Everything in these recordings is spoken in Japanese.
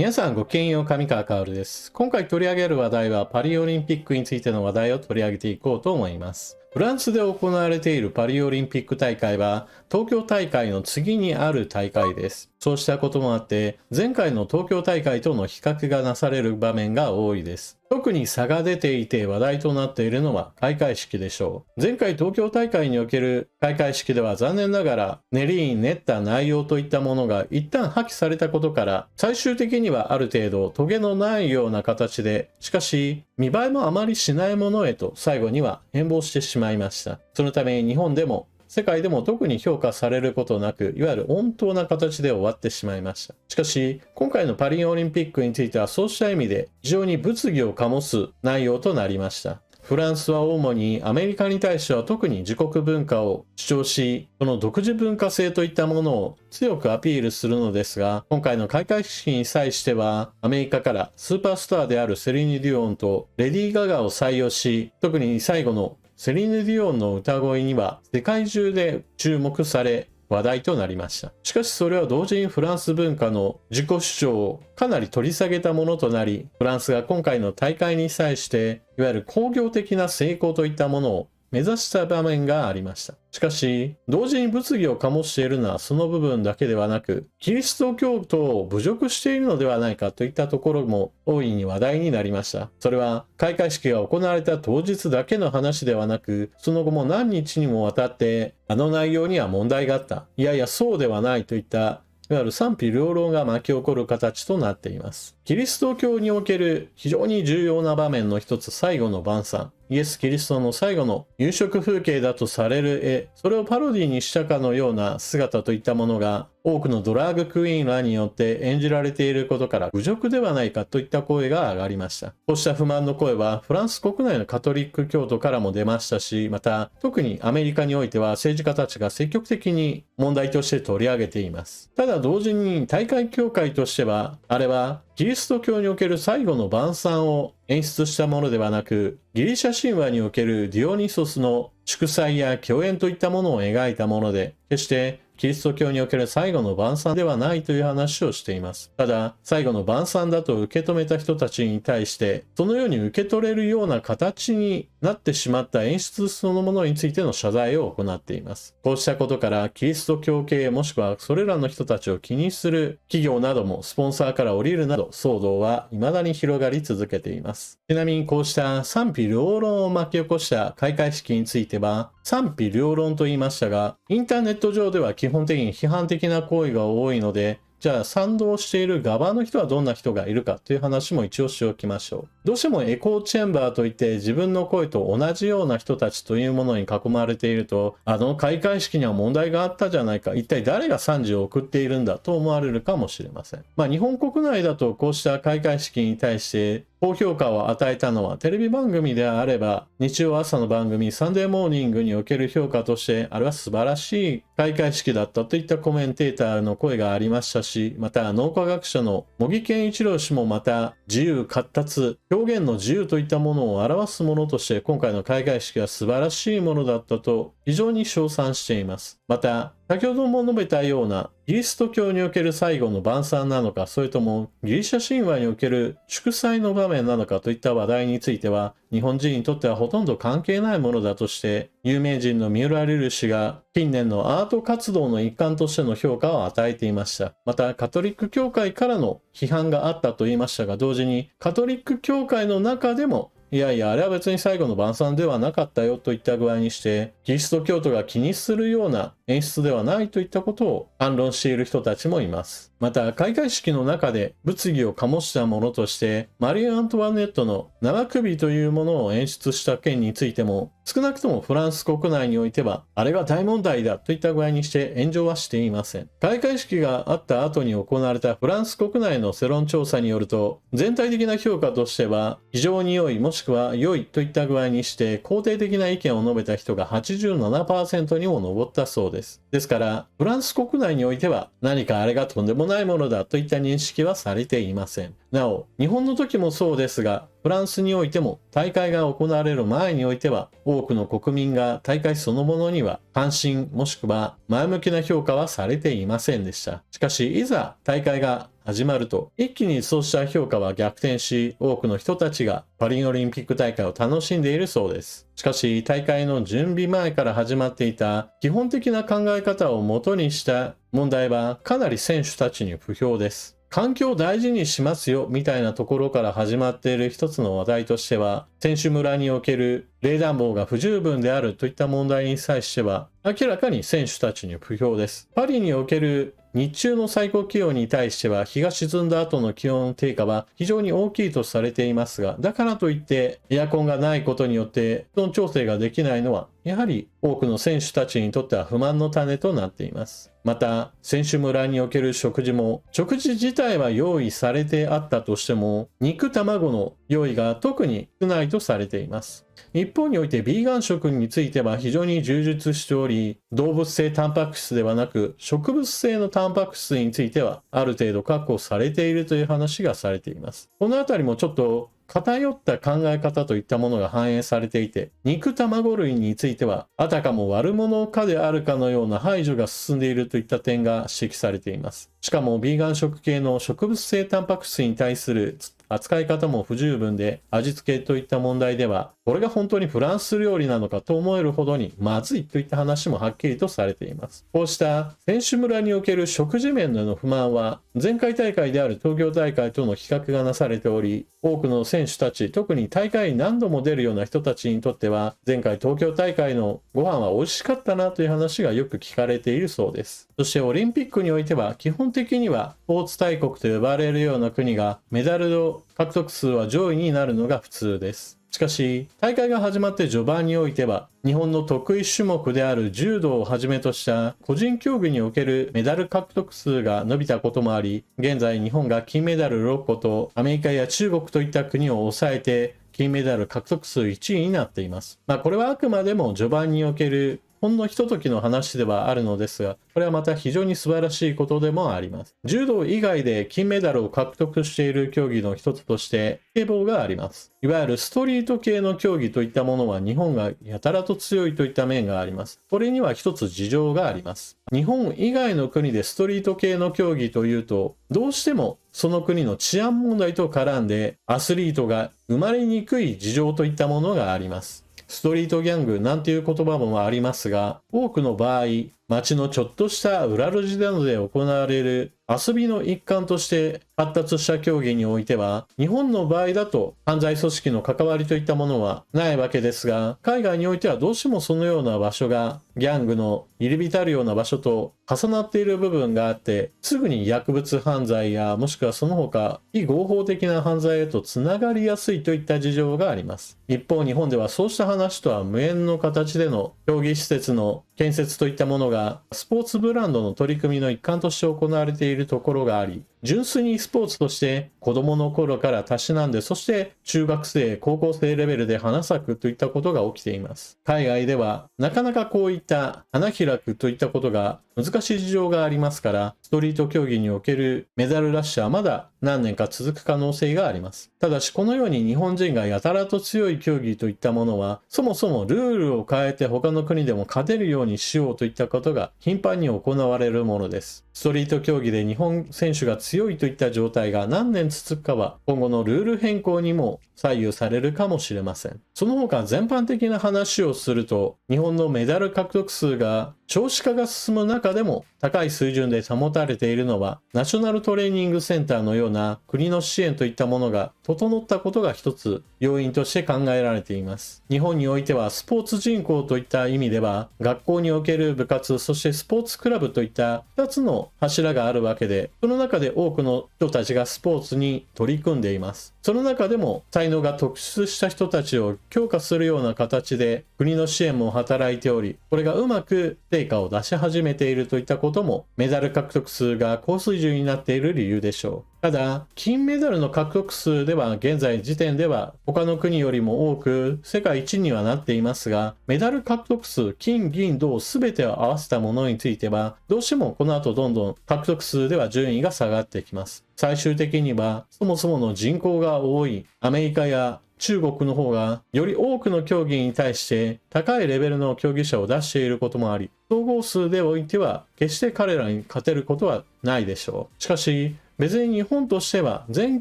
皆さんごきげんよう、上川薫です。今回取り上げる話題はパリオリンピックについての話題を取り上げていこうと思います。フランスで行われているパリオリンピック大会は東京大会の次にある大会です。そうしたこともあって前回の東京大会との比較がなされる場面が多いです。特に差が出ていて話題となっているのは開会式でしょう。前回東京大会における開会式では残念ながら練りに練った内容といったものが一旦破棄されたことから最終的にはある程度トゲのないような形で、しかし見栄えもあまりしないものへと最後には変貌してしまいました。そのため日本でも世界でも特に評価されることなく、いわゆる穏当な形で終わってしまいました。しかし、今回のパリオリンピックについてはそうした意味で非常に物議を醸す内容となりました。フランスは主にアメリカに対しては特に自国文化を主張し、その独自文化性といったものを強くアピールするのですが、今回の開会式に際しては、アメリカからスーパースターであるセリーヌ・ディオンとレディー・ガガを採用し、特に最後のセリーヌ・ディオンの歌声には世界中で注目され話題となりました。しかしそれは同時にフランス文化の自己主張をかなり取り下げたものとなり、フランスが今回の大会に際していわゆる工業的な成功といったものを目指した場面がありました。しかし、同時に物議を醸しているのはその部分だけではなく、キリスト教徒を侮辱しているのではないかといったところも大いに話題になりました。それは開会式が行われた当日だけの話ではなく、その後も何日にもわたってあの内容には問題があった。いやいやそうではないといったいわゆる賛否両論が巻き起こる形となっています。キリスト教における非常に重要な場面の一つ、最後の晩餐。イエス・キリストの最後の夕食風景だとされる絵、それをパロディにしたかのような姿といったものが多くのドラァグクイーンらによって演じられていることから侮辱ではないかといった声が上がりました。こうした不満の声はフランス国内のカトリック教徒からも出ましたし、また特にアメリカにおいては政治家たちが積極的に問題として取り上げています。ただ同時に大会協会としては、あれはキリスト教における最後の晩餐を演出したものではなく、ギリシャ神話におけるディオニソスの祝祭や共演といったものを描いたもので、決してキリスト教における最後の晩餐ではないという話をしています。ただ、最後の晩餐だと受け止めた人たちに対して、そのように受け取れるような形になってしまった演出そのものについての謝罪を行っています。こうしたことから、キリスト教系もしくはそれらの人たちを気にする企業などもスポンサーから降りるなど騒動は未だに広がり続けています。ちなみにこうした賛否両論を巻き起こした開会式については、賛否両論と言いましたが、インターネット上では基本的に批判的な行為が多いので、じゃあ賛同している側の人はどんな人がいるかという話も一応しておきましょう。どうしてもエコーチェンバーといって自分の声と同じような人たちというものに囲まれていると、あの開会式には問題があったじゃないか、一体誰が賛辞を送っているんだと思われるかもしれません。日本国内だとこうした開会式に対して高評価を与えたのはテレビ番組であれば日曜朝の番組サンデーモーニングにおける評価としてあれは素晴らしい開会式だったといったコメンテーターの声がありましたし、また脳科学者の茂木健一郎氏もまた自由闊達、表現の自由といったものを表すものとして今回の開会式は素晴らしいものだったと非常に称賛しています。また先ほども述べたようなキリスト教における最後の晩餐なのか、それともギリシャ神話における祝祭の場面なのかといった話題については、日本人にとってはほとんど関係ないものだとして、有名人の三浦瑠麗氏が近年のアート活動の一環としての評価を与えていました。また、カトリック教会からの批判があったと言いましたが、同時にカトリック教会の中でもいやいや、あれは別に最後の晩餐ではなかったよといった具合にして、キリスト教徒が気にするような演出ではないといったことを反論している人たちもいます。また、開会式の中で物議を醸したものとして、マリー・アントワネットの生首というものを演出した件についても、少なくともフランス国内においては、あれが大問題だといった具合にして炎上はしていません。開会式があった後に行われたフランス国内の世論調査によると、全体的な評価としては、非常に良いもしくは良いといった具合にして肯定的な意見を述べた人が 87% にも上ったそうです。ですから、フランス国内においては何かあれがとんでもないものだといった認識はされていません。なお、日本の時もそうですが、フランスにおいても大会が行われる前においては多くの国民が大会そのものには関心もしくは前向きな評価はされていませんでした。しかしいざ大会が始まると、一気にそうした評価は逆転し、多くの人たちがパリオリンピック大会を楽しんでいるそうです。しかし、大会の準備前から始まっていた基本的な考え方を元にした問題はかなり選手たちに不評です。環境を大事にしますよみたいなところから始まっている一つの話題としては、選手村における冷暖房が不十分であるといった問題に際しては、明らかに選手たちに不評です。パリにおける日中の最高気温に対しては、日が沈んだ後の気温低下は非常に大きいとされていますが、だからといってエアコンがないことによって気温調整ができないのは、やはり多くの選手たちにとっては不満の種となっています。また、選手村における食事も、食事自体は用意されてあったとしても、肉卵の用意が特に少ないとされています。一方においてビーガン食については非常に充実しており、動物性タンパク質ではなく植物性のタンパク質についてはある程度確保されているという話がされています。このあたりもちょっと偏った考え方といったものが反映されていて、肉卵類についてはあたかも悪者かであるかのような排除が進んでいるといった点が指摘されています。しかもビーガン食系の植物性タンパク質に対する扱い方も不十分で、味付けといった問題では、これが本当にフランス料理なのかと思えるほどにまずいといった話もはっきりとされています。こうした選手村における食事面での不満は、前回大会である東京大会との比較がなされており、多くの選手たち、特に大会に何度も出るような人たちにとっては、前回東京大会のご飯は美味しかったなという話がよく聞かれているそうです。そしてオリンピックにおいては、基本的にはスポーツ大国と呼ばれるような国がメダルの獲得数は上位になるのが普通です。しかし、大会が始まって序盤においては、日本の得意種目である柔道をはじめとした個人競技におけるメダル獲得数が伸びたこともあり、現在日本が金メダル6個とアメリカや中国といった国を抑えて金メダル獲得数1位になっています。これはあくまでも序盤におけるほんのひとときの話ではあるのですが、これはまた非常に素晴らしいことでもあります。柔道以外で金メダルを獲得している競技の一つとして、スケボーがあります。いわゆるストリート系の競技といったものは日本がやたらと強いといった面があります。これには一つ事情があります。日本以外の国でストリート系の競技というと、どうしてもその国の治安問題と絡んで、アスリートが生まれにくい事情といったものがあります。ストリートギャングなんていう言葉もありますが、多くの場合、街のちょっとした裏路地などで行われる遊びの一環として発達した競技においては、日本の場合だと犯罪組織の関わりといったものはないわけですが、海外においてはどうしてもそのような場所がギャングの入り浸るような場所と重なっている部分があって、すぐに薬物犯罪やもしくはその他非合法的な犯罪へとつながりやすいといった事情があります。一方、日本ではそうした話とは無縁の形での競技施設の建設といったものがスポーツブランドの取り組みの一環として行われているところがあり、純粋にスポーツとして子供の頃からたしなんで、そして中学生、高校生レベルで花咲くといったことが起きています。海外ではなかなかこういった花開くといったことが難しい事情がありますから、ストリート競技におけるメダルラッシュはまだ何年か続く可能性があります。ただしこのように日本人がやたらと強い競技といったものは、そもそもルールを変えて他の国でも勝てるようにしようといったことが頻繁に行われるものです。ストリート競技で日本選手が強いといった状態が何年続くかは今後のルール変更にも左右されるかもしれません。その他全般的な話をすると、日本のメダル獲得数が少子化が進む中でも高い水準で保たれているのは、ナショナルトレーニングセンターのような国の支援といったものが整ったことが一つ要因として考えられています。日本においてはスポーツ人口といった意味では、学校における部活、そしてスポーツクラブといった2つの柱があるわけで、その中で多くの人たちがスポーツに取り組んでいます。その中でも才能が突出した人たちを強化するような形で国の支援も働いており、これがうまく成果を出し始めているといったこともメダル獲得数が高水準になっている理由でしょう。ただ、金メダルの獲得数では現在時点では他の国よりも多く世界一にはなっていますが、メダル獲得数、金、銀、銅全てを合わせたものについては、どうしてもこの後どんどん獲得数では順位が下がってきます。最終的にはそもそもの人口が多いアメリカや中国の方がより多くの競技に対して高いレベルの競技者を出していることもあり、総合数でおいては決して彼らに勝てることはないでしょう。しかし別に日本としては全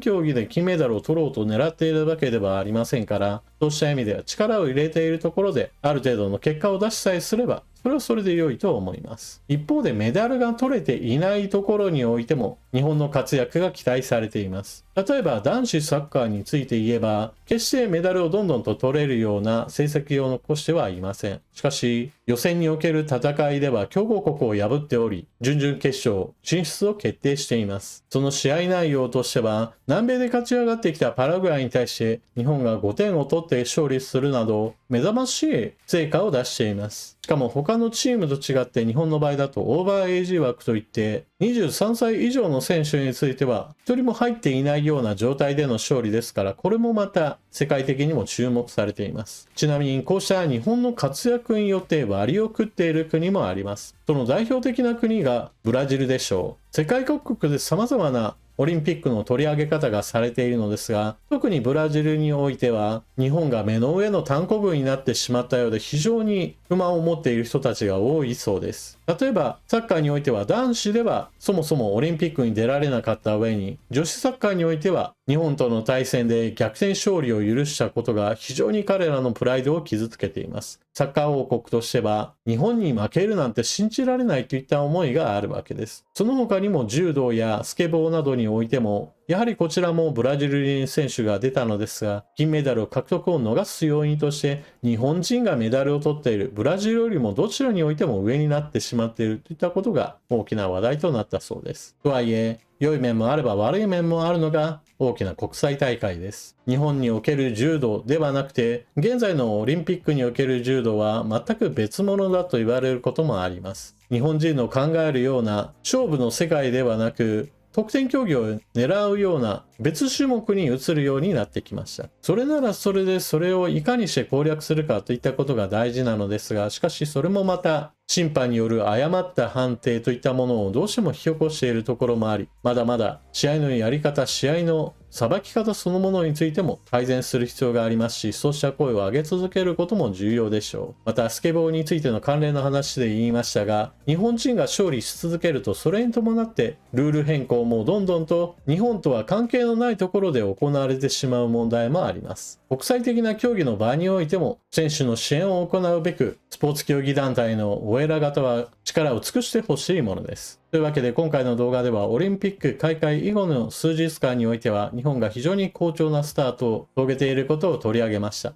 競技で金メダルを取ろうと狙っているわけではありませんから、そうした意味では力を入れているところである程度の結果を出しさえすれば、それはそれで良いと思います。一方でメダルが取れていないところにおいても日本の活躍が期待されています。例えば男子サッカーについて言えば、決してメダルをどんどんと取れるような成績を残してはいません。しかし予選における戦いでは強豪国を破っており、準々決勝進出を決定しています。その試合内容としては、南米で勝ち上がってきたパラグアイに対して日本が5点を取って勝利するなど目覚ましい成果を出しています。しかも他のチームと違って日本の場合だとオーバーエイジ枠といって23歳以上の選手については1人も入っていないような状態での勝利ですから、これもまた世界的にも注目されています。ちなみにこうした日本の活躍によって割を食っている国もあります。その代表的な国がブラジルでしょう。世界各国で様々なオリンピックの取り上げ方がされているのですが、特にブラジルにおいては日本が目の上の単行部になってしまったようで非常に不満を持っている人たちが多いそうです。例えばサッカーにおいては男子ではそもそもオリンピックに出られなかった上に、女子サッカーにおいては日本との対戦で逆転勝利を許したことが非常に彼らのプライドを傷つけています。サッカー王国としては日本に負けるなんて信じられないといった思いがあるわけです。その他にも柔道やスケボーなどにおいてもやはりこちらもブラジル人選手が出たのですが、金メダル獲得を逃す要因として日本人がメダルを取っている、ブラジルよりもどちらにおいても上になってしまっているといったことが大きな話題となったそうです。とはいえ良い面もあれば悪い面もあるのが大きな国際大会です。日本における柔道ではなくて、現在のオリンピックにおける柔道は全く別物だと言われることもあります。日本人の考えるような勝負の世界ではなく、得点競技を狙うような別種目に移るようになってきました。それならそれでそれをいかにして攻略するかといったことが大事なのですが、しかしそれもまた審判による誤った判定といったものをどうしても引き起こしているところもあり、まだまだ試合のやり方、試合のさばき方そのものについても改善する必要がありますし、そうした声を上げ続けることも重要でしょう。またスケボーについての関連の話で言いましたが、日本人が勝利し続けるとそれに伴ってルール変更もどんどんと日本とは関係のないところで行われてしまう問題もあります。国際的な競技の場においても選手の支援を行うべくスポーツ競技団体のお偉方は力を尽くしてほしいものです。というわけで今回の動画ではオリンピック開会以後の数日間においては日本が非常に好調なスタートを遂げていることを取り上げました。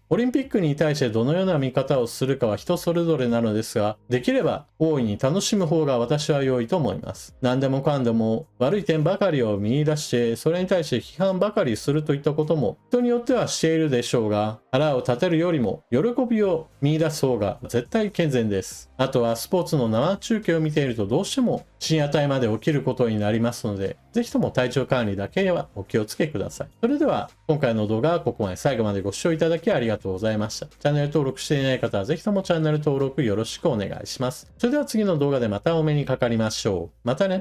オリンピックに対してどのような見方をするかは人それぞれなのですが、できれば大いに楽しむ方が私は良いと思います。何でもかんでも悪い点ばかりを見出してそれに対して批判ばかりするといったことも人によってはしているでしょうが、腹を立てるよりも喜びを見出す方が絶対健全です。あとはスポーツの生中継を見ているとどうしても深夜帯まで起きることになりますので、ぜひとも体調管理だけはお気をつけください。それでは今回の動画はここまで。最後までご視聴いただきありがとうございました。チャンネル登録していない方はぜひともチャンネル登録よろしくお願いします。それでは次の動画でまたお目にかかりましょう。またね。